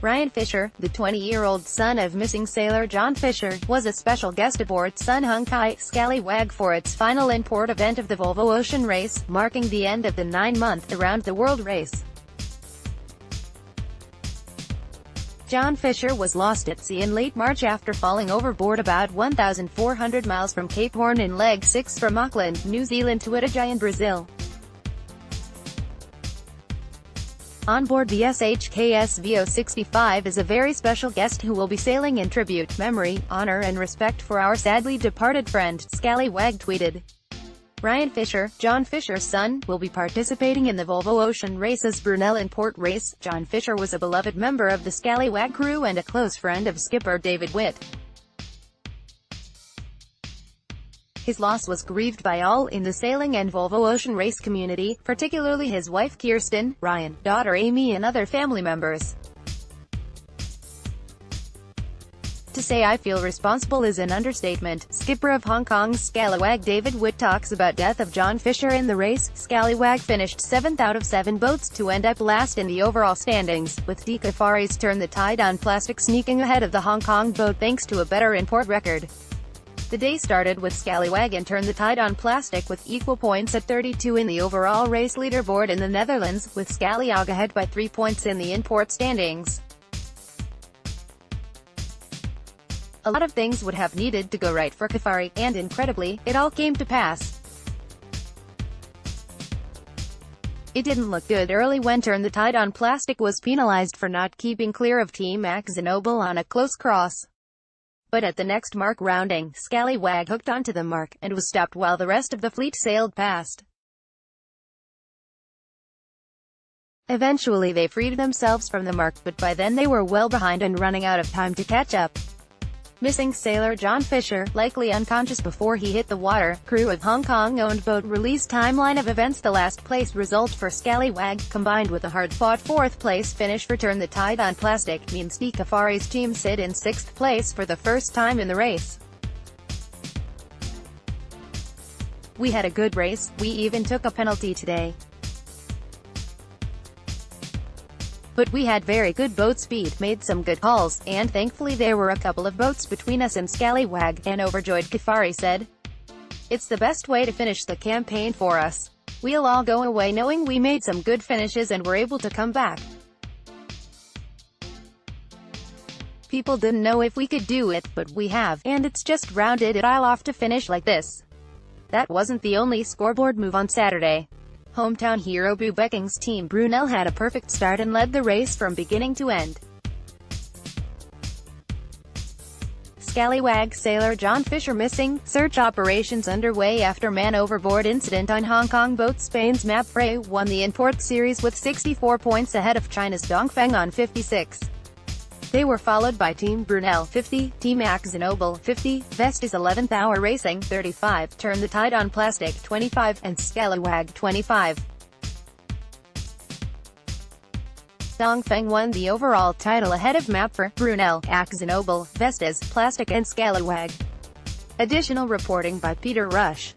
Ryan Fisher, the 20-year-old son of missing sailor John Fisher, was a special guest aboard Sun Hung Kai Scallywag for its final in-port event of the Volvo Ocean Race, marking the end of the 9-month around-the-world race. John Fisher was lost at sea in late March after falling overboard about 1,400 miles from Cape Horn in Leg 6 from Auckland, New Zealand to Itajai in Brazil. Onboard the SHKS VO65 is a very special guest who will be sailing in tribute, memory, honor and respect for our sadly departed friend, Scallywag tweeted. Ryan Fisher, John Fisher's son, will be participating in the Volvo Ocean Race's Brunel in-port race. John Fisher was a beloved member of the Scallywag crew and a close friend of skipper David Witt. His loss was grieved by all in the sailing and Volvo Ocean Race community, particularly his wife Kirsten, Ryan, daughter Amy and other family members. To say I feel responsible is an understatement. Skipper of Hong Kong's Scallywag David Witt talks about death of John Fisher in the race. Scallywag finished 7th out of 7 boats to end up last in the overall standings, with De Cafaris Turn the Tide on Plastic sneaking ahead of the Hong Kong boat thanks to a better in-port record. The day started with Scallywag and Turn the Tide on Plastic with equal points at 32 in the overall race leaderboard in the Netherlands, with Scallywag ahead by 3 points in the in-port standings. A lot of things would have needed to go right for Cafari, and incredibly, it all came to pass. It didn't look good early when Turn the Tide on Plastic was penalized for not keeping clear of Team Akzenoble on a close cross. But at the next mark rounding, Scallywag hooked onto the mark, and was stopped while the rest of the fleet sailed past. Eventually they freed themselves from the mark, but by then they were well behind and running out of time to catch up. Missing sailor John Fisher, likely unconscious before he hit the water. Crew of Hong Kong-owned boat release timeline of events. The last place result for Scallywag, combined with a hard-fought 4th place finish for Turn the Tide on Plastic, means De Cafari's team sit in 6th place for the first time in the race. We had a good race, we even took a penalty today. But we had very good boat speed, made some good calls, and thankfully there were a couple of boats between us and Scallywag, an overjoyed Cafari said. It's the best way to finish the campaign for us. We'll all go away knowing we made some good finishes and were able to come back. People didn't know if we could do it, but we have, and it's just rounded it all off to finish like this. That wasn't the only scoreboard move on Saturday. Hometown hero Boo Becking's team Brunel had a perfect start and led the race from beginning to end. Scallywag sailor John Fisher missing, search operations underway after man overboard incident on Hong Kong boat. Spain's Mapfre won the in-port series with 64 points ahead of China's Dongfeng on 56. They were followed by Team Brunel 50, Team Akzenoble 50, Vestas 11th Hour Racing 35, Turn the Tide on Plastic 25, and Scallywag 25. Dongfeng won the overall title ahead of Mapfre, Brunel, Akzenoble, Vestas, Plastic and Scallywag. Additional reporting by Peter Rush.